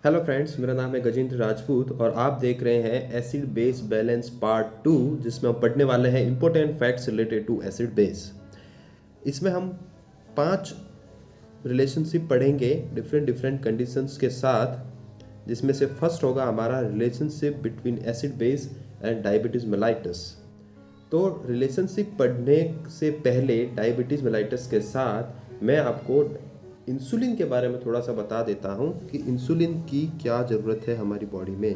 Hello friends, मेरा नाम है गजेंद्र राजपूत और आप देख रहे हैं एसिड बेस बैलेंस पार्ट 2, जिसमें हम पढ़ने वाले हैं important facts related to acid base. इसमें हम 5 रिलेशनशिप पढ़ेंगे डिफरेंट डिफरेंट कंडीशंस के साथ, जिसमें से फर्स्ट होगा हमारा relationship between acid base and diabetes mellitus. तो रिलेशनशिप पढ़ने से पहले डायबिटीज़ मेलाइटस के साथ मैं आपको इंसुलिन के बारे में थोड़ा सा बता देता हूँ कि इंसुलिन की क्या ज़रूरत है हमारी बॉडी में।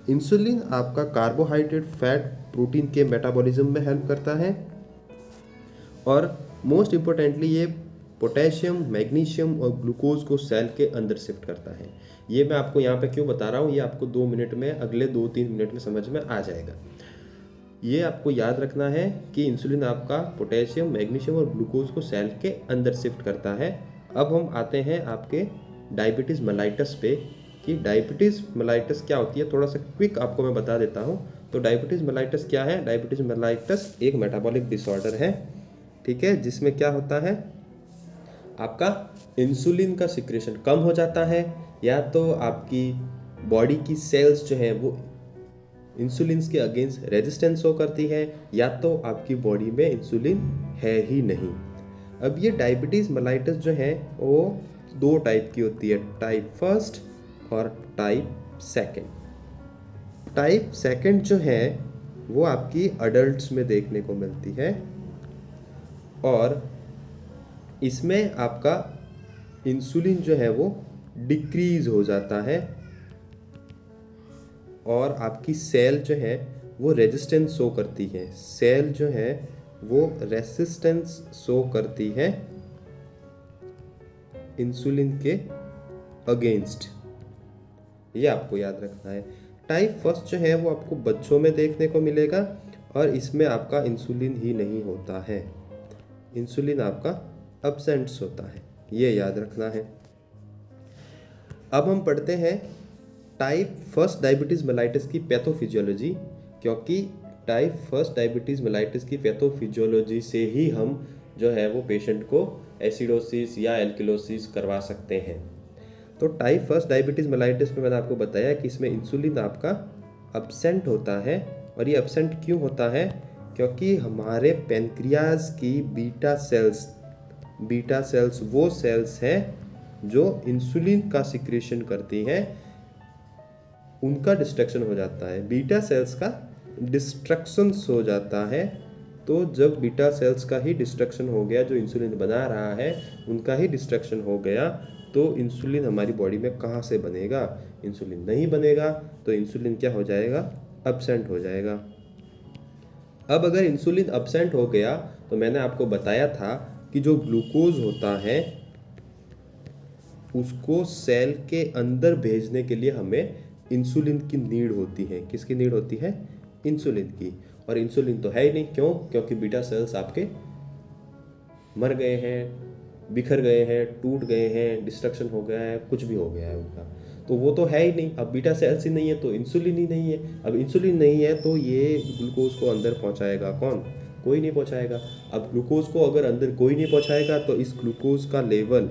इंसुलिन आपका कार्बोहाइड्रेट, फैट, प्रोटीन के मेटाबॉलिज्म में हेल्प करता है और मोस्ट इम्पोर्टेंटली ये पोटेशियम, मैग्नीशियम और ग्लूकोज को सेल के अंदर शिफ्ट करता है। ये मैं आपको यहाँ पे क्यों बता रहा हूँ, ये आपको 2 मिनट में, अगले 2-3 मिनट में समझ में आ जाएगा। ये आपको याद रखना है कि इंसुलिन आपका पोटेशियम, मैग्नीशियम और ग्लूकोज को सेल के अंदर शिफ्ट करता है। अब हम आते हैं आपके डायबिटीज़ मेलाइटस पे कि डायबिटीज़ मेलाइटस क्या होती है। थोड़ा सा क्विक आपको मैं बता देता हूँ। तो डायबिटीज़ मेलाइटस क्या है? डायबिटीज़ मेलाइटस एक मेटाबॉलिक डिसऑर्डर है, ठीक है, जिसमें क्या होता है, आपका इंसुलिन का सिक्रेशन कम हो जाता है, या तो आपकी बॉडी की सेल्स जो है वो इंसुलिन के अगेंस्ट रेजिस्टेंस शो करती है, या तो आपकी बॉडी में इंसुलिन है ही नहीं। अब ये डायबिटीज़ मेलाइटस जो है वो 2 टाइप की होती है, टाइप फर्स्ट और टाइप सेकंड। टाइप सेकंड जो है वो आपकी अडल्ट्स में देखने को मिलती है और इसमें आपका इंसुलिन जो है वो डिक्रीज हो जाता है और आपकी सेल जो है वो रेजिस्टेंस शो करती है। सेल जो है वो रेसिस्टेंस शो करती है इंसुलिन के अगेंस्ट। ये आपको याद रखना है। टाइप फर्स्ट जो है वो आपको बच्चों में देखने को मिलेगा और इसमें आपका इंसुलिन ही नहीं होता है, इंसुलिन आपका अब्सेंट होता है, ये याद रखना है। अब हम पढ़ते हैं टाइप फर्स्ट डायबिटीज़ मेलाइटस की पैथोफिजियोलॉजी, क्योंकि टाइप फर्स्ट डायबिटीज़ मेलाइटस की पैथोफिजियोलॉजी से ही हम जो है वो पेशेंट को एसिडोसिस या एल्किलोसिस करवा सकते हैं। तो टाइप फर्स्ट डायबिटीज़ मेलाइटस में मैंने आपको बताया कि इसमें इंसुलिन आपका अब्सेंट होता है। और ये अब्सेंट क्यों होता है? क्योंकि हमारे पेनक्रियाज की बीटा सेल्स वो सेल्स हैं जो इंसुलिन का सिक्रेशन करती हैं, उनका डिस्ट्रक्शन हो जाता है। बीटा सेल्स का डिस्ट्रक्शन हो जाता है। तो जब बीटा सेल्स का ही डिस्ट्रक्शन हो गया, जो इंसुलिन बना रहा है उनका ही डिस्ट्रक्शन हो गया, तो इंसुलिन हमारी बॉडी में कहाँ से बनेगा? इंसुलिन नहीं बनेगा, तो इंसुलिन क्या हो जाएगा? अब्सेंट हो जाएगा। अब अगर इंसुलिन अब्सेंट हो गया तो मैंने आपको बताया था कि जो ग्लूकोज होता है उसको सेल के अंदर भेजने के लिए हमें इंसुलिन की नीड होती है। किसकी नीड होती है? इंसुलिन की। और इंसुलिन तो है ही नहीं। क्यों? क्योंकि बीटा सेल्स आपके मर गए हैं, बिखर गए हैं, टूट गए हैं, डिस्ट्रक्शन हो गया है, कुछ भी हो गया है उनका, तो वो तो है ही नहीं। अब बीटा सेल्स ही नहीं है तो इंसुलिन ही नहीं है। अब इंसुलिन नहीं है तो ये ग्लूकोज को अंदर पहुंचाएगा कौन? कोई नहीं पहुंचाएगा। अब ग्लूकोज को अगर अंदर कोई नहीं पहुंचाएगा तो इस ग्लूकोज का लेवल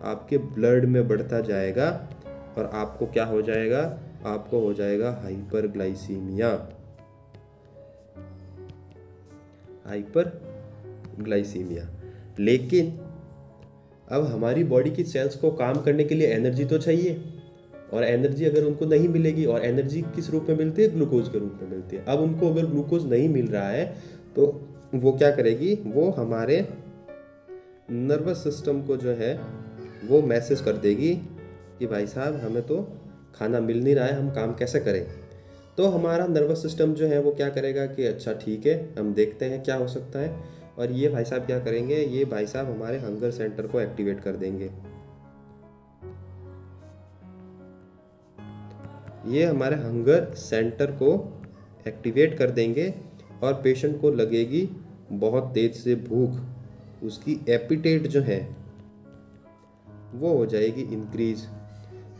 आपके ब्लड में बढ़ता जाएगा और आपको क्या हो जाएगा? आपको हो जाएगा हाइपरग्लाइसीमिया। हाइपरग्लाइसीमिया। लेकिन अब हमारी बॉडी की सेल्स को काम करने के लिए एनर्जी तो चाहिए, और एनर्जी अगर उनको नहीं मिलेगी, और एनर्जी किस रूप में मिलती है? ग्लूकोज के रूप में मिलती है। अब उनको अगर ग्लूकोज नहीं मिल रहा है तो वो क्या करेगी? वो हमारे नर्वस सिस्टम को जो है वो मैसेज कर देगी कि भाई साहब हमें तो खाना मिल नहीं रहा है, हम काम कैसे करें? तो हमारा नर्वस सिस्टम जो है वो क्या करेगा कि अच्छा ठीक है, हम देखते हैं क्या हो सकता है। और ये भाई साहब क्या करेंगे? ये भाई साहब हमारे हंगर सेंटर को एक्टिवेट कर देंगे। ये हमारे हंगर सेंटर को एक्टिवेट कर देंगे और पेशेंट को लगेगी बहुत तेज से भूख। उसकी एपिटेट जो है वो हो जाएगी इंक्रीज।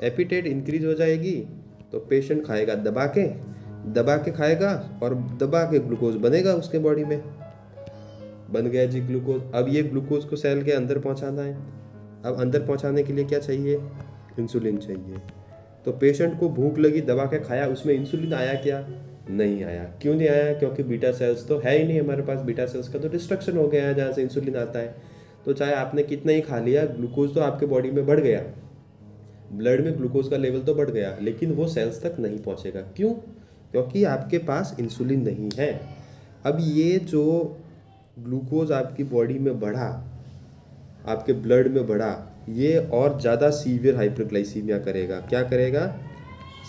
एपिटेट इंक्रीज हो जाएगी तो पेशेंट खाएगा दबा के खाएगा और दबा के ग्लूकोज बनेगा उसके बॉडी में। बन गया जी ग्लूकोज। अब ये ग्लूकोज को सेल के अंदर पहुंचाना है। अब अंदर पहुंचाने के लिए क्या चाहिए? इंसुलिन चाहिए। तो पेशेंट को भूख लगी, दबा के खाया, उसमें इंसुलिन आया क्या? नहीं आया। क्यों नहीं आया? क्योंकि बीटा सेल्स तो है ही नहीं हमारे पास, बीटा सेल्स का तो डिस्ट्रक्शन हो गया है जहाँ से इंसुलिन आता है। तो चाहे आपने कितना ही खा लिया, ग्लूकोज तो आपके बॉडी में बढ़ गया, ब्लड में ग्लूकोज का लेवल तो बढ़ गया, लेकिन वो सेल्स तक नहीं पहुँचेगा। क्यों? क्योंकि आपके पास इंसुलिन नहीं है। अब ये जो ग्लूकोज आपकी बॉडी में बढ़ा, आपके ब्लड में बढ़ा, ये और ज़्यादा सीवियर हाइपरग्लाइसीमिया करेगा। क्या करेगा?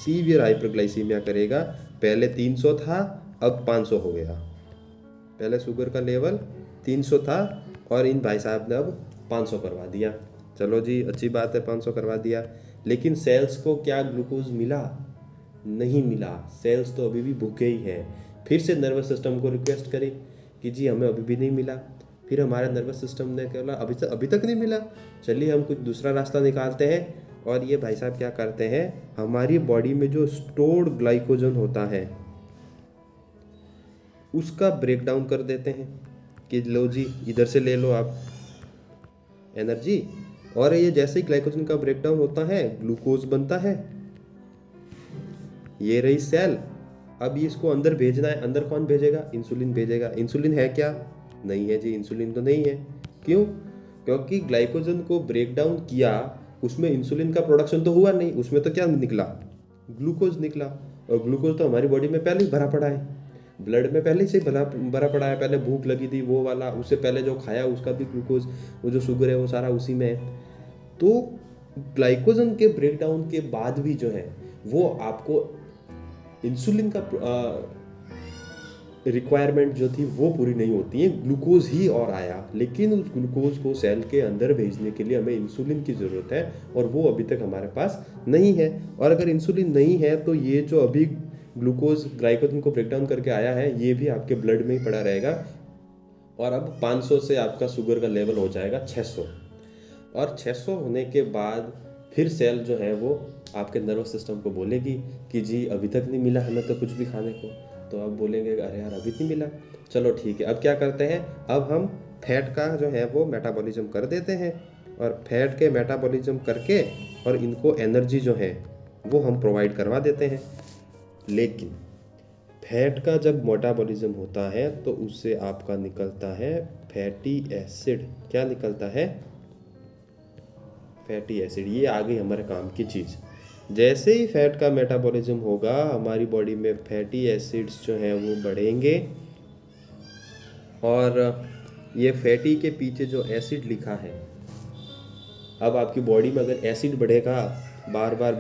सीवियर हाइपरग्लाइसीमिया करेगा। पहले 300 था, अब 500 हो गया। पहले शुगर का लेवल 300 था और इन भाई साहब ने अब 500 करवा दिया। चलो जी, अच्छी बात है, 500 करवा दिया, लेकिन सेल्स को क्या ग्लूकोज मिला? नहीं मिला। सेल्स तो अभी भी भूखे ही हैं। फिर से नर्वस सिस्टम को रिक्वेस्ट करें कि जी हमें अभी भी नहीं मिला। फिर हमारे नर्वस सिस्टम ने बोला अभी तक नहीं मिला, चलिए हम कुछ दूसरा रास्ता निकालते हैं। और ये भाई साहब क्या करते हैं, हमारी बॉडी में जो स्टोर्ड ग्लाइकोजन होता है उसका ब्रेक डाउन कर देते हैं कि लो जी, इधर से ले लो आप एनर्जी। और ये जैसे ही ग्लाइकोजन का ब्रेक डाउन होता है, ग्लूकोज बनता है। ये रही सेल। अब ये इसको अंदर भेजना है। अंदर कौन भेजेगा? इंसुलिन भेजेगा। इंसुलिन है क्या? नहीं है जी, इंसुलिन तो नहीं है। क्यों? क्योंकि ग्लाइकोजन को ब्रेक डाउन किया, उसमें इंसुलिन का प्रोडक्शन तो हुआ नहीं, उसमें तो क्या निकला? ग्लूकोज निकला। और ग्लूकोज तो हमारी बॉडी में पहले ही भरा पड़ा है, ब्लड में पहले से भरा पड़ा है। पहले भूख लगी थी वो वाला, उससे पहले जो खाया उसका भी ग्लूकोज, वो जो शुगर है वो सारा उसी में है। तो ग्लाइकोजन के ब्रेक डाउन के बाद भी जो है वो आपको इंसुलिन का रिक्वायरमेंट जो थी वो पूरी नहीं होती है, ग्लूकोज ही और आया। लेकिन उस ग्लूकोज को सेल के अंदर भेजने के लिए हमें इंसुलिन की ज़रूरत है, और वो अभी तक हमारे पास नहीं है। और अगर इंसुलिन नहीं है तो ये जो अभी ग्लूकोज ग्लाइकोजन को ब्रेक डाउन करके आया है, ये भी आपके ब्लड में ही पड़ा रहेगा। और अब 500 से आपका शुगर का लेवल हो जाएगा 600। और 600 होने के बाद फिर सेल जो है वो आपके नर्वस सिस्टम को बोलेगी कि जी अभी तक नहीं मिला हमें तो कुछ भी खाने को। तो आप बोलेंगे अरे यार अभी नहीं मिला, चलो ठीक है। अब क्या करते हैं, अब हम फैट का जो है वो मेटाबॉलिज्म कर देते हैं, और फैट के मेटाबॉलिज्म करके और इनको एनर्जी जो है वो हम प्रोवाइड करवा देते हैं। लेकिन फैट का जब मेटाबॉलिज्म होता है तो उससे आपका निकलता है फैटी एसिड। क्या निकलता है? Fatty acid. ये आ गई हमारे काम की चीज़। जैसे ही फैट का मेटाबॉलिज्म होगा, हमारी बॉडी में फैटी एसिड्स जो हैं वो बढ़ेंगे। और ये फैटी के पीछे जो एसिड लिखा है, अब आपकी बॉडी में अगर एसिड बढ़ेगा, बार बार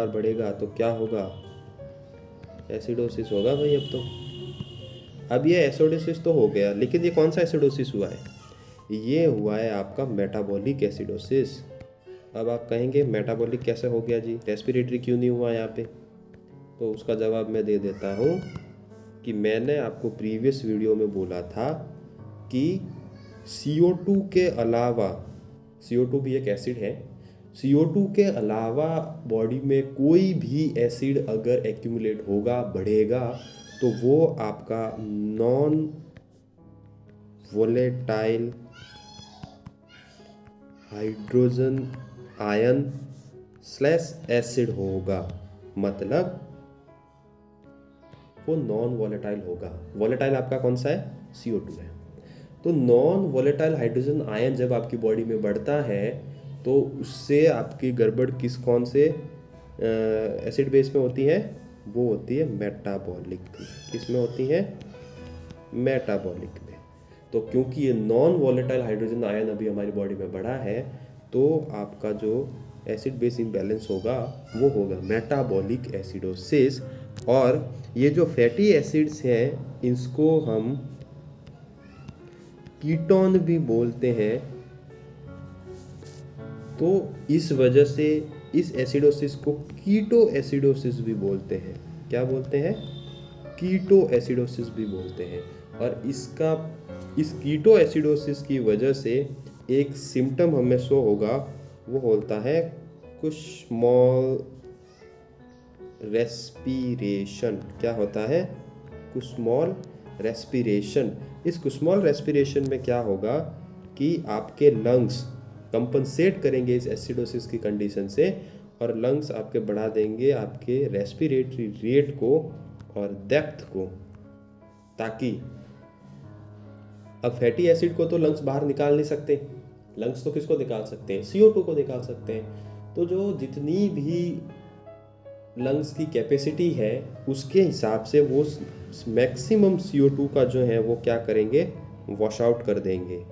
बढ़ेगा तो क्या होगा? एसिडोसिस होगा भाई। अब तो अब ये एसिडोसिस तो हो गया, लेकिन ये कौन सा एसिडोसिस हुआ है? ये हुआ है आपका मेटाबॉलिक एसिडोसिस। अब आप कहेंगे मेटाबॉलिक कैसे हो गया जी, रेस्पिरेटरी क्यों नहीं हुआ यहाँ पे? तो उसका जवाब मैं दे देता हूँ कि मैंने आपको प्रीवियस वीडियो में बोला था कि CO2 के अलावा, CO2 भी एक एसिड है, CO2 के अलावा बॉडी में कोई भी एसिड अगर एक्यूमुलेट होगा, बढ़ेगा, तो वो आपका non volatile hydrogen ion / acid होगा। मतलब वो नॉन वोलेटाइल होगा। वोलेटाइल आपका कौन सा है? CO2 है। तो नॉन वोलेटाइल हाइड्रोजन आयन जब आपकी बॉडी में बढ़ता है तो उससे आपकी गड़बड़ कौन से एसिड बेस में होती है? वो होती है मेटाबॉलिक। किस में होती है? मेटाबॉलिक में। तो क्योंकि ये नॉन वोलेटाइल हाइड्रोजन आयन अभी हमारी बॉडी में बढ़ा है, तो आपका जो एसिड बेस इम्बैलेंस होगा वो होगा मेटाबॉलिक एसिडोसिस। और ये जो फैटी एसिड्स हैं इसको हम कीटोन भी बोलते हैं। तो इस वजह से इस एसिडोसिस को कीटो एसिडोसिस भी बोलते हैं। क्या बोलते हैं? कीटो एसिडोसिस भी बोलते हैं। और इस कीटो एसिडोसिस की वजह से एक सिम्टम हमें शो होगा, वो होता है कुस्मॉल रेस्पिरेशन। क्या होता है? Kussmaul respiration. इस कुस्मॉल रेस्पिरेशन में क्या होगा कि आपके लंग्स कंपनसेट करेंगे इस एसिडोसिस की कंडीशन से और लंग्स आपके बढ़ा देंगे आपके रेस्पिरेटरी रेट को और डेप्थ को, ताकि अब फैटी एसिड को तो लंग्स बाहर निकाल नहीं सकते, लंग्स तो किसको निकाल सकते हैं, CO2 को निकाल सकते हैं। तो जो जितनी भी लंग्स की कैपेसिटी है उसके हिसाब से वो मैक्सिमम CO2 का जो है वो क्या करेंगे, वॉश आउट कर देंगे।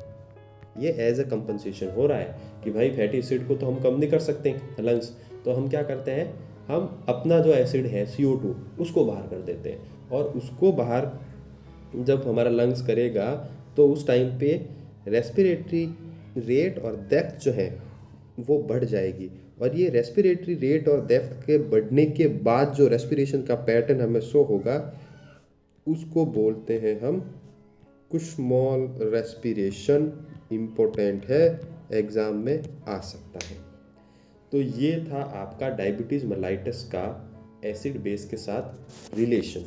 ये एज अ कंपनसेशन हो रहा है कि भाई फैटी एसिड को तो हम कम नहीं कर सकते लंग्स, तो हम क्या करते हैं, हम अपना जो एसिड है CO2 उसको बाहर कर देते हैं, और उसको बाहर जब हमारा लंग्स करेगा तो उस टाइम पे रेस्पिरेटरी रेट और डेप्थ जो है वो बढ़ जाएगी। और ये रेस्पिरेटरी रेट और डेप्थ के बढ़ने के बाद जो रेस्पिरेशन का पैटर्न हमें शो होगा उसको बोलते हैं हम कुशमॉल रेस्पिरेशन। इम्पोर्टेंट है, एग्ज़ाम में आ सकता है। तो ये था आपका डायबिटीज़ मेलाइटस का एसिड बेस के साथ रिलेशन।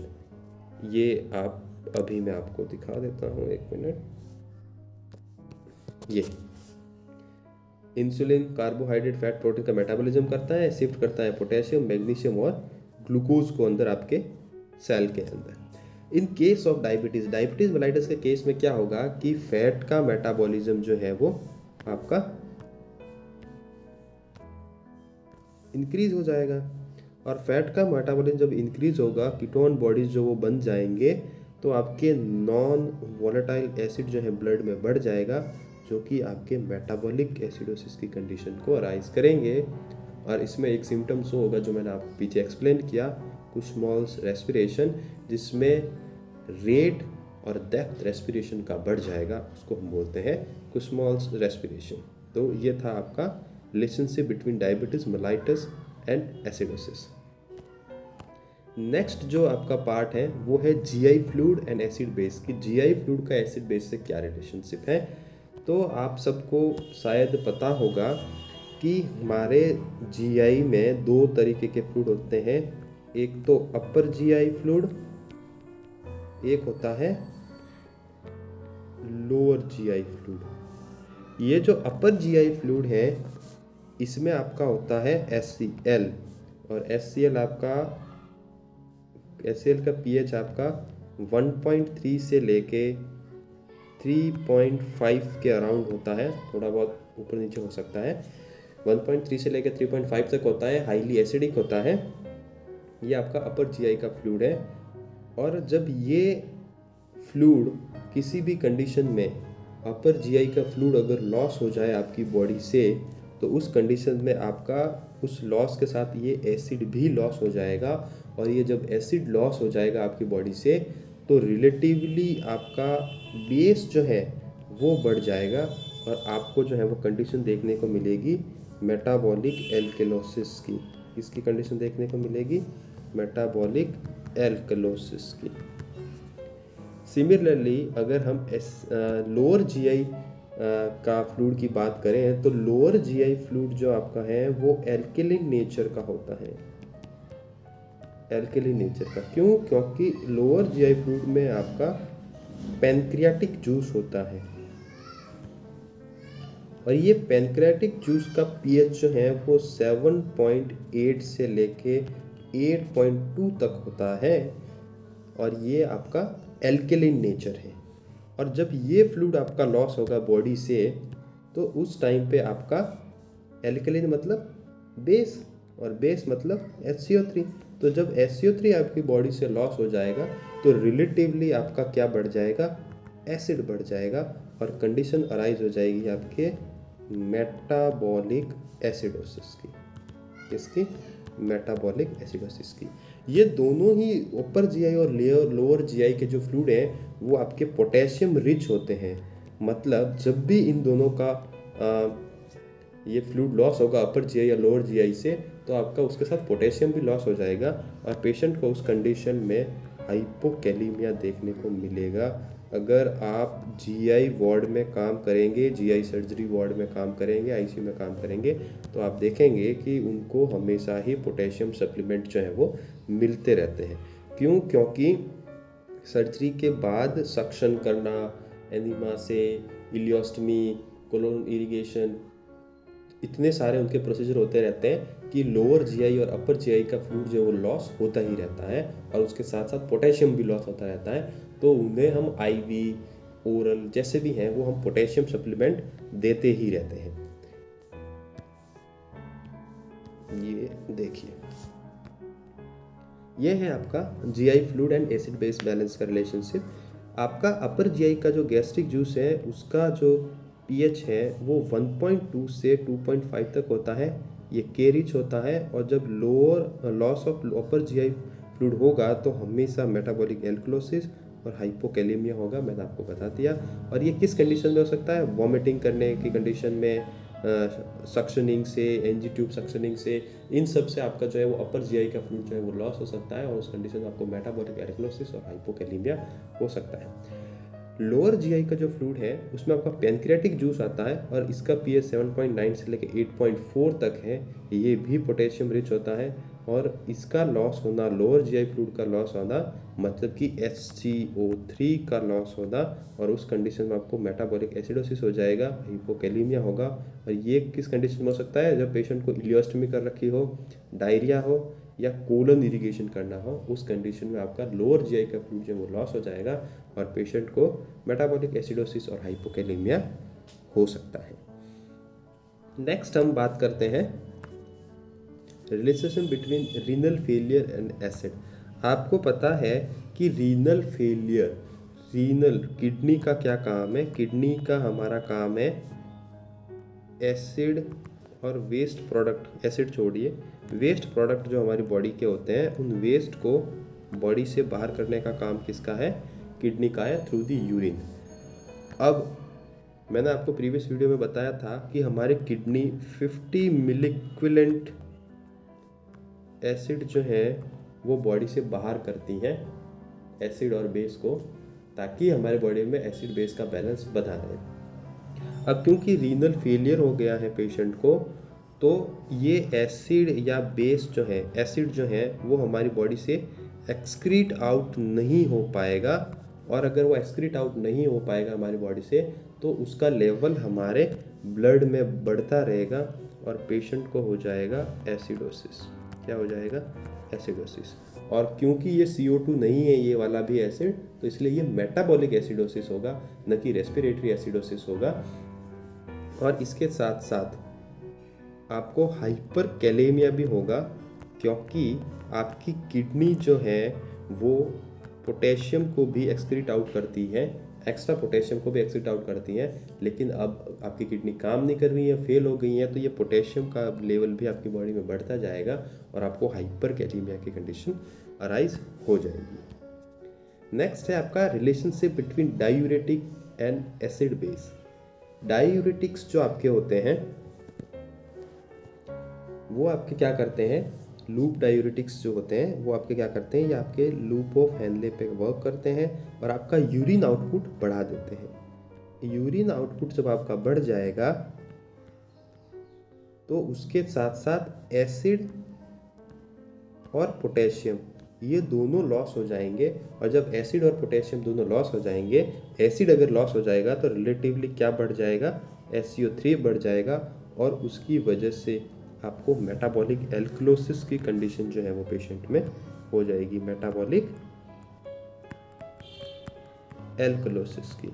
ये आप अभी मैं आपको दिखा देता हूँ, एक मिनट। ये इंसुलिन कार्बोहाइड्रेट फैट प्रोटीन का मेटाबॉलिज्म करता है, शिफ्ट करता है पोटेशियम मैग्नीशियम और ग्लूकोज को अंदर आपके सेल के अंदर। In case of diabetes mellitus के केस में क्या होगा कि फैट का मेटाबॉलिज्म जो है वो आपका इंक्रीज हो जाएगा, और फैट का मेटाबॉलिज्म जब इंक्रीज होगा कीटोन बॉडीज जो वो बन जाएंगे, तो आपके नॉन वोलेटाइल एसिड जो है ब्लड में बढ़ जाएगा, जो कि आपके मेटाबॉलिक एसिडोसिस की कंडीशन को अराइज करेंगे। और इसमें एक सिम्टम्स होगा जो मैंने आपको पीछे एक्सप्लेन किया, कुशमॉल्स रेस्पिरेशन, जिसमें रेट और डेप्थ रेस्पिरेशन का बढ़ जाएगा, उसको हम बोलते हैं कुशमॉल्स रेस्पिरेशन। तो ये था आपका relationship between diabetes mellitus and acidosis. Next जो आपका पार्ट है वो है GI fluid and acid base की। GI फ्लूइड का एसिड बेस से क्या रिलेशनशिप है, तो आप सबको शायद पता होगा कि हमारे GI में दो तरीके के फ्लूइड होते हैं, एक तो अपर GI फ्लूइड, एक होता है लोअर GI फ्लूइड। ये जो अपर GI फ्लूइड है इसमें आपका होता है HCl, और HCl का pH आपका 1.3 से लेके 3.5 के अराउंड होता है, थोड़ा बहुत ऊपर नीचे हो सकता है। 1.3 से लेके 3.5 तक होता है, हाईली एसिडिक होता है। ये आपका अपर GI का फ्लूइड है। और जब ये फ्लूइड किसी भी कंडीशन में अपर GI का फ्लूइड अगर लॉस हो जाए आपकी बॉडी से, तो उस कंडीशन में आपका उस लॉस के साथ ये एसिड भी लॉस हो जाएगा। और ये जब एसिड लॉस हो जाएगा आपकी बॉडी से, तो रिलेटिवली आपका बेस जो है वो बढ़ जाएगा, और आपको जो है वो कंडीशन देखने को मिलेगी मेटाबॉलिक एल्कलोसिस की। इसकी कंडीशन देखने को मिलेगी मेटाबॉलिक एल्कलोसिस की। सिमिलरली अगर हम लोअर GI का फ्लूइड की बात करें, तो लोअर GI फ्लूइड जो आपका है वो एल्केलिन नेचर का होता है। एल्केलिन नेचर का क्यों? क्योंकि लोअर GI फ्लूइड में आपका पैनक्रियाटिक जूस होता है, और ये पैनक्रियाटिक जूस का pH जो है वो 7.8 से लेके 8.2 तक होता है, और ये आपका एल्केलिन नेचर है। और जब ये फ्लूइड आपका लॉस होगा बॉडी से, तो उस टाइम पे आपका एल्केलिन मतलब बेस, और बेस मतलब HCO3। तो जब HCO3 आपकी बॉडी से लॉस हो जाएगा, तो रिलेटिवली आपका क्या बढ़ जाएगा, एसिड बढ़ जाएगा, और कंडीशन अराइज हो जाएगी आपके मेटाबॉलिक एसिडोसिस की। किसकी? मेटाबॉलिक एसिडोसिस की। ये दोनों ही अपर GI और लोअर GI के जो फ्लूइड हैं वो आपके पोटेशियम रिच होते हैं। मतलब जब भी इन दोनों का ये फ्लूइड लॉस होगा अपर GI या लोअर GI से, तो आपका उसके साथ पोटेशियम भी लॉस हो जाएगा, और पेशेंट को उस कंडीशन में हाइपोकैलीमिया देखने को मिलेगा। अगर आप GI वार्ड में काम करेंगे, GI सर्जरी वार्ड में काम करेंगे, ICU में काम करेंगे, तो आप देखेंगे कि उनको हमेशा ही पोटेशियम सप्लीमेंट जो है वो मिलते रहते हैं। क्यों? क्योंकि सर्जरी के बाद सक्शन करना, एनीमा से, इलियोस्टमी, कोलोन इरिगेशन, इतने सारे उनके प्रोसीजर होते रहते हैं कि लोअर जीआई और अपर जीआई का फ्लूइड जो है वो लॉस होता ही रहता है, और उसके साथ साथ पोटेशियम भी लॉस होता रहता है। तो उन्हें हम आईवी, ओरल जैसे भी हैं वो हम पोटेशियम सप्लीमेंट देते ही रहते हैं। ये देखिए, ये है आपका GI fluid and acid base balance का रिलेशनशिप। आपका अपर जीआई का जो गैस्ट्रिक जूस है उसका जो पीएच है वो 1.2 से 2.5 तक होता है, ये के रिच होता है। और जब lower loss of upper GI fluid होगा तो हमेशा मेटाबॉलिक एल्कलोसिस और हाइपोकैलेमिया होगा, मैंने आपको बता दिया। और ये किस कंडीशन में हो सकता है? वॉमिटिंग करने की कंडीशन में, सक्शनिंग से, एनजी ट्यूब सक्शनिंग से, इन सब से आपका जो है वो अपर जीआई का फ्लूइड जो है वो लॉस हो सकता है, और उस कंडीशन में आपको मेटाबॉलिक एल्कलोसिस और हाइपोकैलेमिया हो सकता है। लोअर जीआई का जो फ्लूइड है उसमें आपका पैनक्रियाटिक जूस आता है, और इसका पीएच 7.9 से लेकर 8.4 तक है। ये भी पोटेशियम रिच होता है, और इसका लॉस होना, लोअर जीआई फ्लूइड का लॉस होना मतलब कि HCO3 का लॉस होना, और उस कंडीशन में आपको मेटाबॉलिक एसिडोसिस हो जाएगा, हाइपोकैलेमिया होगा। और ये किस कंडीशन में हो सकता है? जब पेशेंट को इलियोस्टमी कर रखी हो, डायरिया हो, या कोलन इरिगेशन करना हो, उस कंडीशन में आपका लोअर जीआई का फ्लूइड जो वो लॉस हो जाएगा, और पेशेंट को मेटाबॉलिक एसिडोसिस और हाइपोकैलेमिया हो सकता है। नेक्स्ट हम बात करते हैं relationship between renal failure and acid. आपको पता है कि रीनल फेलियर, रीनल किडनी का क्या काम है? किडनी का हमारा काम है एसिड और वेस्ट प्रोडक्ट, एसिड छोड़िए, वेस्ट प्रोडक्ट जो हमारी बॉडी के होते हैं उन वेस्ट को बॉडी से बाहर करने का काम किसका है? किडनी का है, थ्रू द यूरिन। अब मैंने आपको प्रीवियस वीडियो में बताया था कि हमारे किडनी 50 मिलीक्विलेंट एसिड जो है वो बॉडी से बाहर करती हैं, एसिड और बेस को, ताकि हमारे बॉडी में एसिड बेस का बैलेंस बना रहे। अब क्योंकि रीनल फेलियर हो गया है पेशेंट को, तो ये एसिड या बेस जो है, एसिड जो है वो हमारी बॉडी से एक्सक्रीट आउट नहीं हो पाएगा, और अगर वो एक्सक्रीट आउट नहीं हो पाएगा हमारी बॉडी से तो उसका लेवल हमारे ब्लड में बढ़ता रहेगा, और पेशेंट को हो जाएगा एसिडोसिस। क्या हो जाएगा? एसिडोसिस। और क्योंकि ये CO2 नहीं है ये वाला भी एसिड, तो इसलिए ये मेटाबॉलिक एसिडोसिस होगा, न कि रेस्पिरेटरी एसिडोसिस होगा। और इसके साथ साथ आपको हाइपर कैलेमिया भी होगा, क्योंकि आपकी किडनी जो है वो पोटेशियम को भी एक्सक्रीट आउट करती है, एक्स्ट्रा पोटेशियम को भी एक्सक्रीट आउट करती है। लेकिन अब आपकी किडनी काम नहीं कर रही है, फेल हो गई है, तो ये पोटेशियम का लेवल भी आपकी बॉडी में बढ़ता जाएगा, और आपको हाइपर कैलेमिया की कंडीशन अराइज हो जाएगी। नेक्स्ट है आपका relationship between diuretic and acid base. Diuretics जो आपके होते हैं वो आपके क्या करते हैं? लूप डायूरेटिक्स जो होते हैं वो आपके क्या करते हैं? ये आपके लूप ऑफ हेनले पे वर्क करते हैं और आपका यूरिन आउटपुट बढ़ा देते हैं। यूरिन आउटपुट जब आपका बढ़ जाएगा तो उसके साथ साथ एसिड और पोटेशियम ये दोनों लॉस हो जाएंगे, और जब एसिड और पोटेशियम दोनों लॉस हो जाएंगे, एसिड अगर लॉस हो जाएगा तो रिलेटिवली क्या बढ़ जाएगा? SCO3 बढ़ जाएगा, और उसकी वजह से आपको मेटाबॉलिक एल्कलोसिस की कंडीशन जो है वो पेशेंट में हो जाएगी, मेटाबॉलिक एल्कलोसिस की।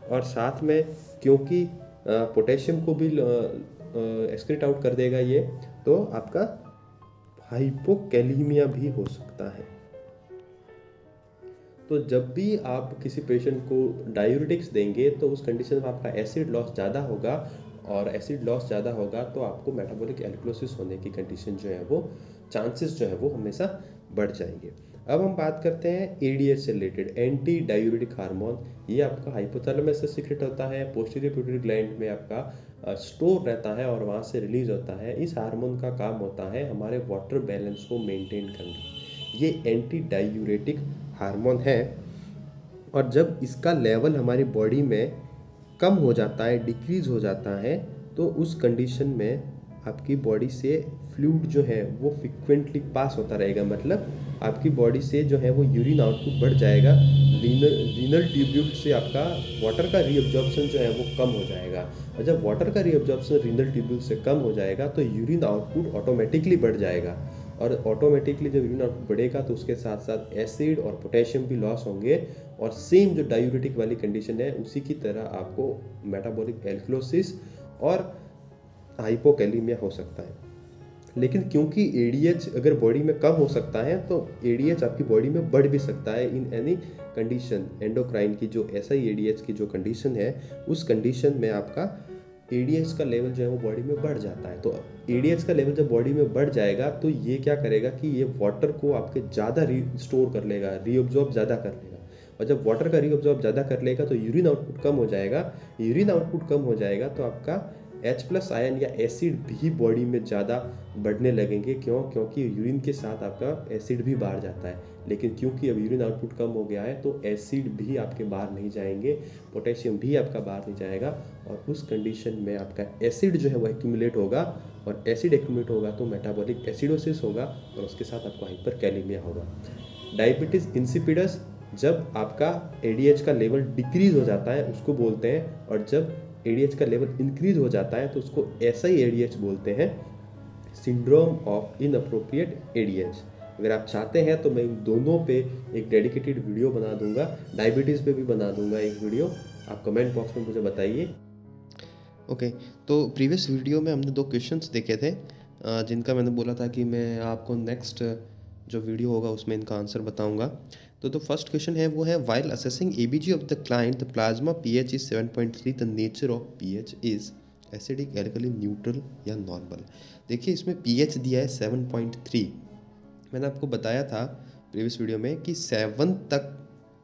और साथ में क्योंकि पोटेशियम को भी एक्सक्रीट आउट कर देगा ये, तो आपका हाइपोकैलेमिया भी हो सकता है। तो जब भी आप किसी पेशेंट को डायूरेटिक्स देंगे तो उस कंडीशन में आपका एसिड लॉस ज़्यादा होगा, और एसिड लॉस ज़्यादा होगा तो आपको मेटाबॉलिक एल्कलोसिस होने की कंडीशन जो है वो, चांसेस जो है वो हमेशा बढ़ जाएंगे। अब हम बात करते हैं ADH से रिलेटेड, एंटी डायूरेटिक हार्मोन। ये आपका हाइपोथैलेमस से सीक्रेट होता है, पोस्टीरियर पिट्यूटरी ग्लैंड में आपका स्टोर रहता है और वहाँ से रिलीज होता है। इस हार्मोन का काम होता है हमारे वाटर बैलेंस को मेंटेन करना। ये एंटी डायूरेटिक हार्मोन है, और जब इसका लेवल हमारी बॉडी में कम हो जाता है, डिक्रीज हो जाता है, तो उस कंडीशन में आपकी बॉडी से फ्लूइड जो है वो फ्रिक्वेंटली पास होता रहेगा, मतलब आपकी बॉडी से जो है वो यूरिन आउटपुट बढ़ जाएगा, रीनल ट्यूब्यूल से आपका वाटर का रीअब्जॉर्प्शन जो है वो कम हो जाएगा। और जब वाटर का रीअब्जॉर्प्शन रीनल ट्यूब्यूल से कम हो जाएगा तो यूरिन आउटपुट ऑटोमेटिकली बढ़ जाएगा, और ऑटोमेटिकली जब यूरिन आउटपुट बढ़ेगा तो उसके साथ साथ एसिड और पोटेशियम भी लॉस होंगे, और सेम जो डायूरेटिक वाली कंडीशन है उसी की तरह आपको मेटाबॉलिक एल्कलोसिस और हाइपोकैलेमिया हो सकता है। लेकिन क्योंकि एडीएच अगर बॉडी में कम हो सकता है तो एडीएच आपकी बॉडी में बढ़ भी सकता है इन एनी कंडीशन। एंडोक्राइन की जो एसआई एडीएच की जो कंडीशन है उस कंडीशन में आपका एडीएच का लेवल जो है वो बॉडी में बढ़ जाता है। तो एडीएच का लेवल जब बॉडी में बढ़ जाएगा तो ये क्या करेगा कि ये वाटर को आपके ज़्यादा स्टोर कर लेगा, रीअब्जॉर्ब ज़्यादा कर लेगा, और जब वाटर का रीअब्जॉर्ब ज़्यादा कर लेगा तो यूरिन आउटपुट कम हो जाएगा। यूरिन आउटपुट कम हो जाएगा तो आपका H+ आयन या एसिड भी बॉडी में ज़्यादा बढ़ने लगेंगे। क्योंकि यूरिन के साथ आपका एसिड भी बाहर जाता है, लेकिन क्योंकि अब यूरिन आउटपुट कम हो गया है तो एसिड भी आपके बाहर नहीं जाएंगे, पोटेशियम भी आपका बाहर नहीं जाएगा, और उस कंडीशन में आपका एसिड जो है वो एक्यूमुलेट होगा, और एसिड एक्यूमुलेट होगा तो मेटाबॉलिक एसिडोसिस होगा, और उसके साथ आपको हाइपरकैलेमिया होगा। डायबिटीज़ इंसिपिडस, जब आपका एडीएच का लेवल डिक्रीज हो जाता है उसको बोलते हैं, और जब एडीएच का लेवल इंक्रीज हो जाता है तो उसको ऐसा ही एडीएच बोलते हैं, सिंड्रोम ऑफ इनअप्रोप्रिएट एडीएच। अगर आप चाहते हैं तो मैं इन दोनों पे एक डेडिकेटेड वीडियो बना दूंगा, डायबिटीज़ पे भी बना दूंगा एक वीडियो, आप कमेंट बॉक्स में मुझे बताइए। ओके, तो प्रीवियस वीडियो में हमने 2 क्वेश्चंस देखे थे जिनका मैंने बोला था कि मैं आपको नेक्स्ट जो वीडियो होगा उसमें इनका आंसर बताऊंगा। तो फर्स्ट क्वेश्चन है वो है, while assessing ABG of the client the plasma pH is 7.3, the nature of pH is acidic, alkaline, neutral या नॉर्मल। देखिए इसमें पीएच दिया है 7.3। मैंने आपको बताया था प्रीवियस वीडियो में कि 7 तक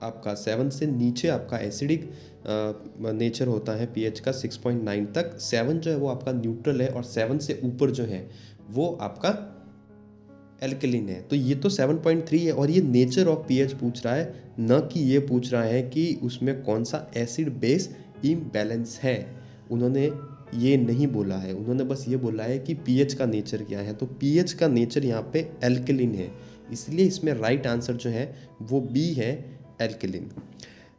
आपका 7 से नीचे आपका एसिडिक नेचर होता है पीएच का, 6.9 तक 7 जो है वो आपका न्यूट्रल है, और 7 से ऊपर जो है वो आपका एल्कलीन है। तो ये तो 7.3 है, और ये नेचर ऑफ पीएच पूछ रहा है, न कि ये पूछ रहा है कि उसमें कौन सा एसिड बेस इम्बैलेंस है। उन्होंने ये नहीं बोला है, उन्होंने बस ये बोला है कि पीएच का नेचर क्या है। तो पीएच का नेचर यहाँ पे एल्कलीन है, इसलिए इसमें राइट आंसर जो है वो बी है, एल्कलीन।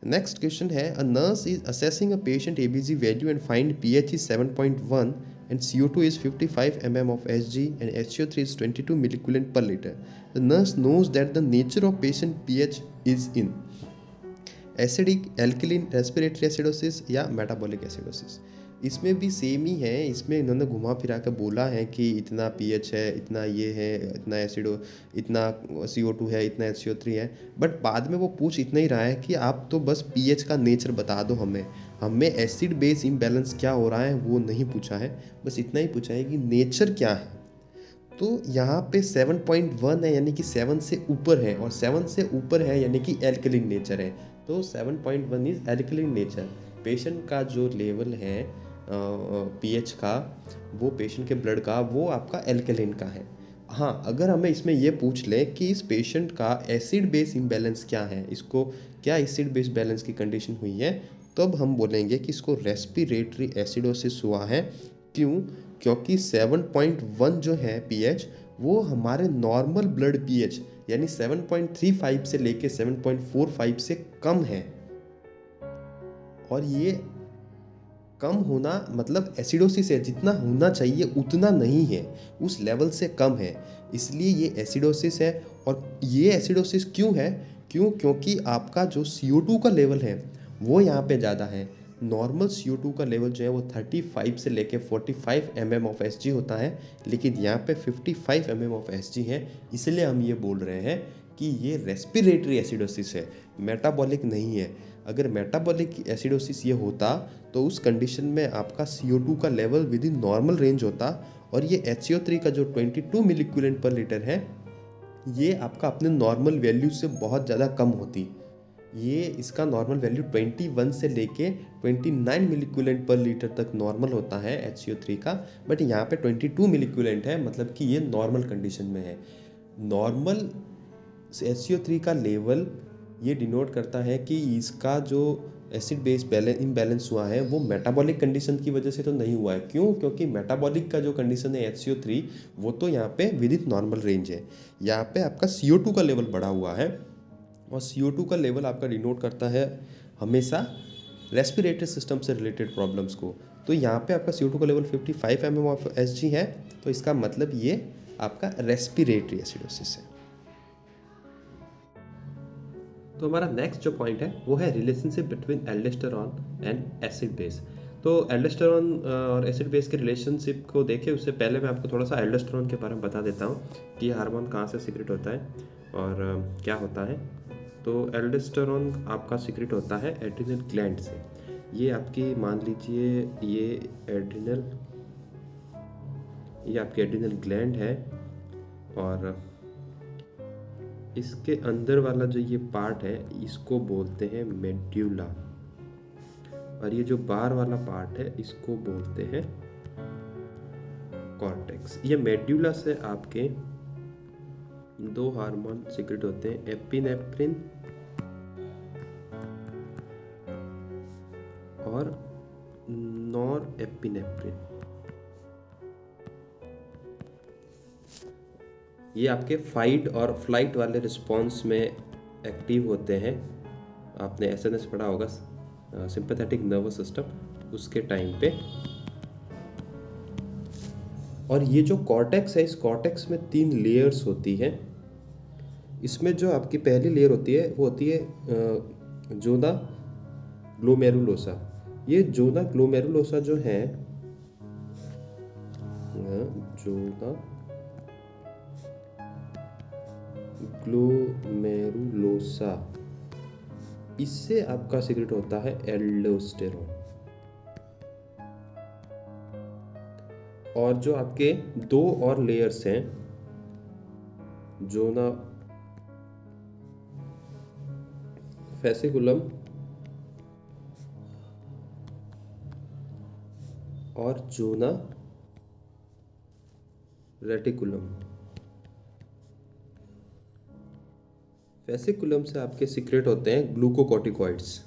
नेक्स्ट क्वेश्चन है, a nurse is assessing a patient ABG value and find pH is 7.1 and CO2 is 55 mm of Hg and HCO3 is 22 milliculant per liter. The nurse knows that the nature of patient pH is in acidic, alkaline, respiratory acidosis या metabolic acidosis। इसमें भी same ही है, इसमें इन्होंने घुमा फिरा कर बोला है कि इतना पीएच है, इतना ये है, इतना एसिडो, इतना CO2 है, इतना HCO3 है, बट बाद में वो पूछ इतना ही रहा है कि आप तो बस पीएच का नेचर बता दो हमें एसिड बेस इम्बैलेंस क्या हो रहा है वो नहीं पूछा है, बस इतना ही पूछा है कि नेचर क्या है। तो यहाँ पे 7.1 है यानी कि 7 से ऊपर है, और 7 से ऊपर है यानी कि एल्कलीन नेचर है, तो 7.1 इज एल्कलीन नेचर। पेशेंट का जो लेवल है पीएच का, वो पेशेंट के ब्लड का, वो आपका एल्कलीन का है। हाँ, अगर हमें इसमें ये पूछ ले कि इस पेशेंट का एसिड बेस इम्बैलेंस क्या है, इसको क्या एसिड बेस बैलेंस की कंडीशन हुई है, तब हम बोलेंगे कि इसको रेस्पिरेटरी एसिडोसिस हुआ है। क्यों? क्योंकि 7.1 जो है पीएच वो हमारे नॉर्मल ब्लड पीएच यानी 7.35 से लेके 7.45 से कम है, और ये कम होना मतलब एसिडोसिस है, जितना होना चाहिए उतना नहीं है, उस लेवल से कम है, इसलिए ये एसिडोसिस है। और ये एसिडोसिस क्यों है? क्योंकि आपका जो CO2 का लेवल है वो यहाँ पे ज़्यादा है। नॉर्मल CO2 का लेवल जो है वो 35 से लेके 45 mm ऑफ Hg होता है, लेकिन यहाँ पे 55 mm ऑफ Hg है, इसलिए हम ये बोल रहे हैं कि ये रेस्पिरेटरी एसिडोसिस है, मेटाबॉलिक नहीं है। अगर मेटाबॉलिक एसिडोसिस ये होता तो उस कंडीशन में आपका CO2 का level with in normal range होता, और ये HCO3 का जो 22 मिलीक्यूलेंट पर लीटर है ये आपका अपने नॉर्मल वैल्यू से बहुत ज़्यादा कम होती। ये इसका नॉर्मल वैल्यू 21 से लेके 29 मिलीक्यूलेंट पर लीटर तक नॉर्मल होता है HCO3 का, बट यहाँ पे 22 मिलीक्यूलेंट है, मतलब कि ये नॉर्मल कंडीशन में है। नॉर्मल HCO3 का लेवल ये डिनोट करता है कि इसका जो एसिड बेस इम्बैलेंस हुआ है वो मेटाबॉलिक कंडीशन की वजह से तो नहीं हुआ है। क्यों? क्योंकि मेटाबॉलिक का जो कंडीशन है HCO3 वो तो यहाँ पे विद इन नॉर्मल रेंज है, यहाँ पे आपका CO2 का लेवल बढ़ा हुआ है, और CO2 का लेवल आपका डिनोट करता है हमेशा रेस्पिरेटरी सिस्टम से रिलेटेड प्रॉब्लम्स को। तो यहाँ पे आपका CO2 का लेवल 55 mm ऑफ Hg है, तो इसका मतलब ये आपका रेस्पिरेटरी एसिडोसिस है। तो हमारा नेक्स्ट जो पॉइंट है वो है relationship between aldosterone and acid base. तो एल्डोस्टेरॉन और एसिड बेस के रिलेशनशिप को देखें उससे पहले मैं आपको थोड़ा सा एल्डोस्टेरॉन के बारे में बता देता हूँ कि ये हार्मोन कहाँ से सीक्रेट होता है और क्या होता है। तो एल्डोस्टेरॉन आपका सीक्रेट होता है एड्रिनल ग्लैंड से। ये आपकी मान लीजिए ये आपकी एड्रिनल ग्लैंड है और इसके अंदर वाला जो ये पार्ट है इसको बोलते हैं मेड्यूला, और ये जो बाहर वाला पार्ट है इसको बोलते हैं कॉर्टेक्स। ये मेड्यूला से आपके दो हार्मोन सीक्रेट होते हैं, एपिनेफ्रिन और नॉरएपिनेफ्रिन। ये आपके फाइट और फ्लाइट वाले रिस्पॉन्स में एक्टिव होते हैं। आपने SNS पढ़ा होगा, सिंपैथेटिक नर्वस सिस्टम, उसके टाइम पे। और ये जो कॉर्टेक्स है, इस कॉर्टेक्स में 3 लेयर्स होती हैं। इसमें जो आपकी पहली लेयर होती है वो होती है जोना ग्लोमेरुलोसा। ये जोना ग्लोमेरुलोसा जो है, जोना ग्लोमेरुलोसा, इससे आपका सीक्रेट होता है एल्डोस्टेरॉन। और जो आपके 2 और लेयर्स हैं, जोना फेसिकुलम और जोना रेटिकुलम। फेसिकुलम से आपके सीक्रेट होते हैं ग्लूकोकॉर्टिकॉइड्स।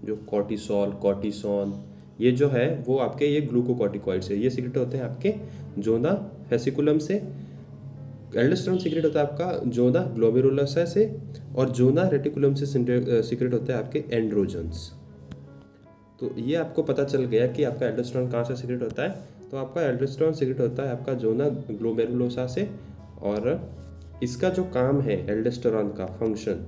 जो कॉर्टिसोल, कॉर्टिसोन, ये जो है वो आपके ये ग्लूकोकॉर्टिकॉइड्स है। ये सीक्रेट होते हैं आपके जोना फेसिकुलम से। एल्डोस्टेरॉन सीक्रेट होता है आपका जोना ग्लोमेरुलोसा से, और जोना रेटिकुलम से सीक्रेट होता है आपके एंड्रोजन्स। तो ये आपको पता चल गया कि आपका एल्डोस्टेरॉन कहाँ से सीक्रेट होता है। तो आपका एल्डोस्टेरॉन सीक्रेट होता है आपका जोना ग्लोमेरुलोसा से, और इसका जो काम है एल्डोस्टेरॉन का फंक्शन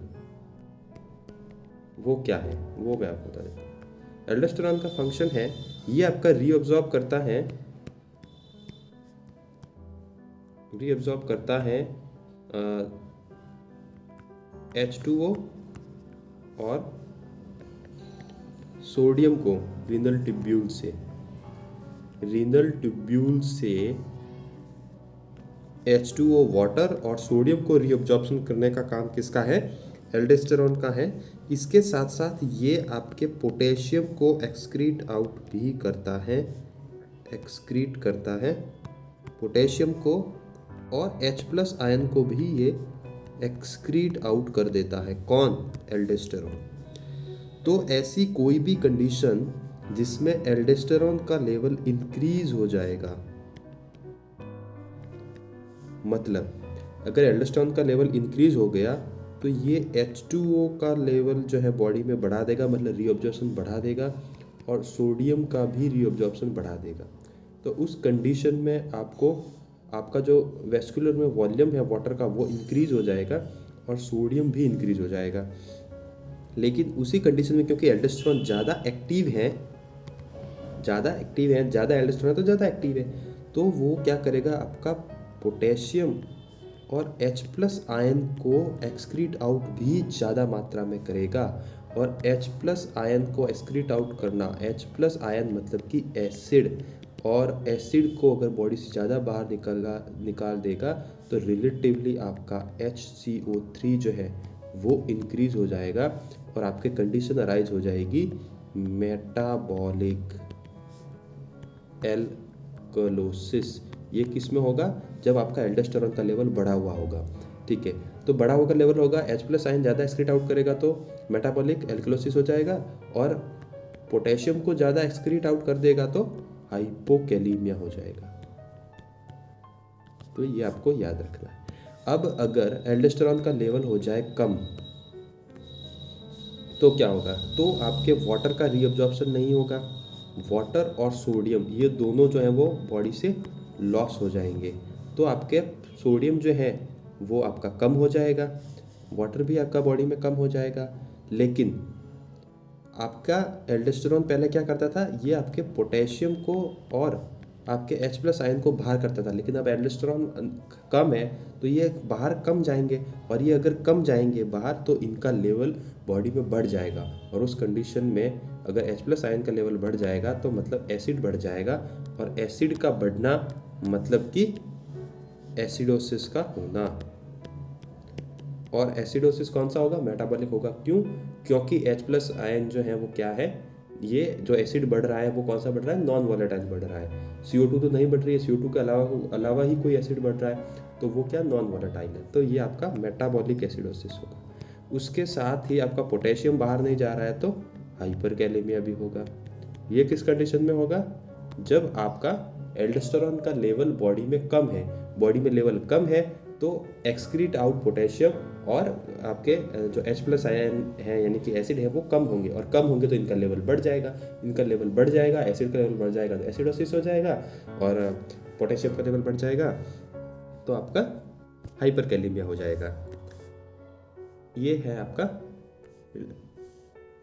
वो क्या है वो मैं आपको बता देता हूँ। एल्डोस्टेरॉन का फंक्शन है, ये आपका रीअब्जॉर्ब करता है H2O और सोडियम को रीनल ट्यूब्यूल से H2O वाटर और सोडियम को रीअब्जॉर्प्शन करने का काम किसका है, एल्डोस्टेरॉन का है। इसके साथ साथ ये आपके पोटेशियम को एक्सक्रीट आउट भी करता है, पोटेशियम को, और H+ आयन को भी ये एक्सक्रीट आउट कर देता है। कौन, एल्डोस्टेरॉन। तो ऐसी कोई भी कंडीशन जिसमें एल्डोस्टेरॉन का लेवल इंक्रीज हो जाएगा, मतलब अगर एल्डोस्टेरॉन का लेवल इंक्रीज हो गया तो ये H2O का लेवल जो है बॉडी में बढ़ा देगा, मतलब रीअब्जॉर्प्शन बढ़ा देगा, और सोडियम का भी रीअब्जॉर्प्शन बढ़ा देगा। तो उस कंडीशन में आपका जो वेस्कुलर में वॉल्यूम है वाटर का वो इंक्रीज हो जाएगा और सोडियम भी इंक्रीज हो जाएगा। लेकिन उसी कंडीशन में क्योंकि एल्डोस्टेरॉन ज़्यादा एक्टिव है, ज़्यादा एल्डोस्टेरॉन तो ज़्यादा एक्टिव है, तो वो क्या करेगा, आपका पोटेशियम और H+ आयन को एक्सक्रीट आउट भी ज़्यादा मात्रा में करेगा। और H+ आयन को एक्सक्रीट आउट करना, H+ आयन मतलब कि एसिड, और एसिड को अगर बॉडी से ज़्यादा बाहर निकाल देगा तो रिलेटिवली आपका HCO3 जो है वो इंक्रीज हो जाएगा और आपके कंडीशन अराइज हो जाएगी मेटाबॉलिक एल्कलोसिस। ये किस में होगा, जब आपका एल्डोस्टेरॉन का लेवल बढ़ा हुआ होगा। ठीक है, तो बढ़ा हुआ लेवल होगा, H+ आयन ज़्यादा एक्सक्रीट आउट करेगा तो मेटाबॉलिक एल्कलोसिस हो जाएगा, और पोटेशियम को ज़्यादा एक्सक्रीट आउट कर देगा तो हाइपोकैलीमिया हो जाएगा। तो ये आपको याद रखना है। अब अगर एल्डोस्टेरॉन का लेवल हो जाए कम तो क्या होगा, तो आपके वाटर का रीअब्जॉर्प्शन नहीं होगा। वाटर और सोडियम ये दोनों जो है वो बॉडी से लॉस हो जाएंगे। तो आपके सोडियम जो है वो आपका कम हो जाएगा, वाटर भी आपका बॉडी में कम हो जाएगा। लेकिन आपका एल्डोस्टेरॉन पहले क्या करता था, ये आपके पोटेशियम को और आपके H+ आयन को बाहर करता था। लेकिन अब एल्डोस्टेरॉन कम है तो ये बाहर कम जाएंगे, और ये अगर कम जाएंगे बाहर तो इनका लेवल बॉडी में बढ़ जाएगा। और उस कंडीशन में अगर H+ आयन का लेवल बढ़ जाएगा तो मतलब एसिड बढ़ जाएगा, और एसिड का बढ़ना मतलब कि एसिडोसिस का होना। और एसिडोसिस कौन सा होगा, मेटाबॉलिक होगा। क्यों, क्योंकि H+ आयन जो है वो क्या है, ये जो एसिड बढ़ रहा है वो कौन सा बढ़ रहा है, नॉन वॉलेटाइल बढ़ रहा है। CO2 तो नहीं बढ़ रही है, CO2 के अलावा ही कोई एसिड बढ़ रहा है, तो वो क्या नॉन वॉलेटाइल है। तो ये आपका मेटाबॉलिक एसिडोसिस होगा। उसके साथ ही आपका पोटेशियम बाहर नहीं जा रहा है तो हाइपरकैलेमिया भी होगा। ये किस कंडीशन में होगा, जब आपका एल्डोस्टेरॉन का लेवल बॉडी में कम है। बॉडी में लेवल कम है तो एक्सक्रीट आउट पोटेशियम, और आपके जो H+ आयन है यानी कि एसिड है वो कम होंगे, और कम होंगे तो इनका लेवल बढ़ जाएगा। इनका लेवल बढ़ जाएगा, एसिड का लेवल बढ़ जाएगा तो एसिडोसिस हो जाएगा, और पोटेशियम का लेवल बढ़ जाएगा तो आपका हाइपरकैलेमिया हो जाएगा। ये है आपका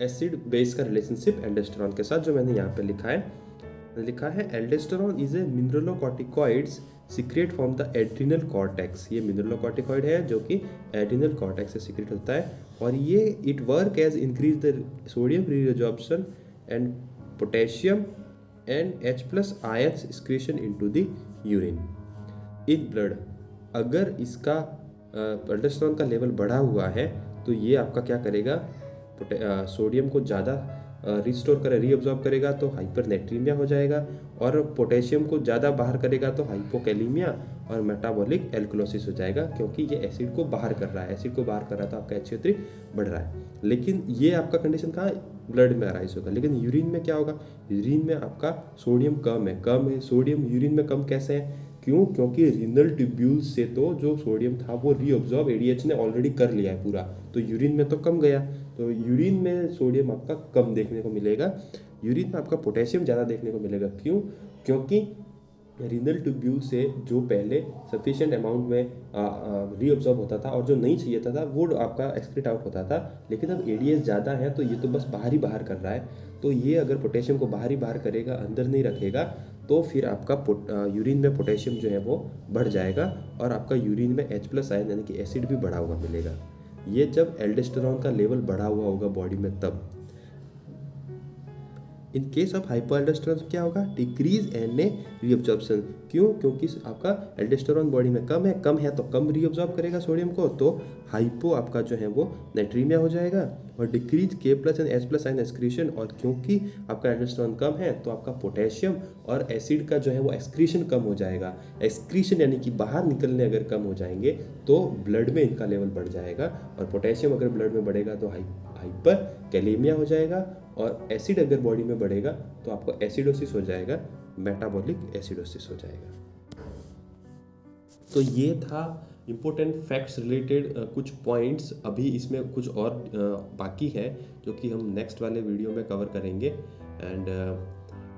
एसिड बेस का रिलेशनशिप एल्डोस्टेरॉन के साथ, जो मैंने यहाँ पे लिखा है aldosterone is a mineralocorticoids secret from the adrenal cortex. ये मिनरलोकॉर्टिकॉइड है जो कि एड्रिनल कॉर्टेक्स से सीक्रेट होता है, और ये it work as increase the sodium reabsorption and potassium and H+ ions excretion into the urine in blood. अगर इसका एल्डोस्टेरॉन का लेवल बढ़ा हुआ है तो ये आपका क्या करेगा, सोडियम को ज़्यादा रिस्टोर करे, रीअब्जॉर्ब करेगा तो हाइपरनेट्रीमिया हो जाएगा, और पोटेशियम को ज़्यादा बाहर करेगा तो हाइपोकैलेमिया और मेटाबॉलिक एल्कलोसिस हो जाएगा, क्योंकि ये एसिड को बाहर कर रहा है। एसिड को बाहर कर रहा है तो आपका H3 बढ़ रहा है। लेकिन ये आपका कंडीशन कहाँ, ब्लड में अराइज होगा। लेकिन यूरिन में क्या होगा, यूरिन में आपका सोडियम कम है। सोडियम यूरिन में कम कैसे है, क्यों, क्योंकि रीनल ट्यूब्यूल से तो जो सोडियम था वो रीअब्जॉर्ब ADH ने ऑलरेडी कर लिया है पूरा, तो यूरिन में तो कम गया, तो यूरिन में सोडियम आपका कम देखने को मिलेगा। यूरिन में आपका पोटेशियम ज़्यादा देखने को मिलेगा। क्यों, क्योंकि रीनल ट्यूब्यूल से जो पहले सफिशिएंट अमाउंट में रीअब्जॉर्ब होता था और जो नहीं चाहिए था वो आपका एक्सक्रीट आउट होता था। लेकिन अब ADH ज़्यादा है तो ये तो बस बाहर ही बाहर कर रहा है, तो ये अगर पोटेशियम को बाहर ही बाहर करेगा, अंदर नहीं रखेगा, तो फिर आपका यूरिन में पोटेशियम जो है वो बढ़ जाएगा, और आपका यूरिन में H+ आयन यानी कि एसिड भी बढ़ा हुआ मिलेगा। ये जब एल्डोस्टेरॉन का लेवल बढ़ा हुआ होगा बॉडी में तब। इन केस ऑफ हाइपोएल्डोस्टेरोन क्या होगा, डिक्रीज एनए रीअब्जॉर्प्शन। क्यों, क्योंकि आपका एल्डोस्टेरोन बॉडी में कम है तो कम रीअब्जॉर्ब करेगा सोडियम को, तो हाइपो आपका जो है वो नाइट्रीमिया हो जाएगा, और decrease K+ and H+ ion excretion. और क्योंकि आपका एल्डोस्टेरोन कम है तो आपका पोटेशियम और एसिड का जो है वो एक्सक्रीशन कम हो जाएगा। एक्सक्रीशन यानी कि बाहर निकलने अगर कम हो जाएंगे तो ब्लड में इनका लेवल बढ़ जाएगा, और पोटेशियम अगर ब्लड में बढ़ेगा तो हाइपर कैलेमिया हो जाएगा, और एसिड अगर बॉडी में बढ़ेगा तो आपको एसिडोसिस हो जाएगा, मेटाबॉलिक एसिडोसिस हो जाएगा। तो ये था इम्पोर्टेंट फैक्ट्स रिलेटेड कुछ पॉइंट्स। अभी इसमें कुछ और बाकी है जो कि हम नेक्स्ट वाले वीडियो में कवर करेंगे, एंड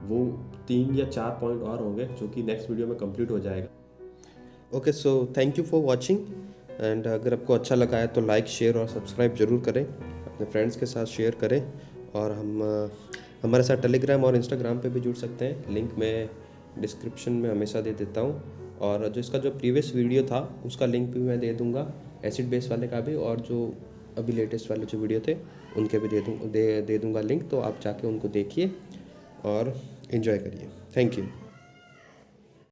वो 3 या 4 पॉइंट और होंगे जो कि नेक्स्ट वीडियो में कंप्लीट हो जाएगा। Okay, so thank you for watching, and अगर आपको अच्छा लगा है तो लाइक, शेयर और सब्सक्राइब जरूर करें, अपने फ्रेंड्स के साथ शेयर करें, और हमारे साथ टेलीग्राम और इंस्टाग्राम पे भी जुड़ सकते हैं। लिंक मैं डिस्क्रिप्शन में हमेशा दे देता हूँ, और जो इसका जो प्रीवियस वीडियो था उसका लिंक भी मैं दे दूँगा, एसिड बेस वाले का भी, और जो अभी लेटेस्ट वाले जो वीडियो थे उनके भी दे दूँगा लिंक, तो आप जाके उनको देखिए और एंजॉय करिए। Thank you.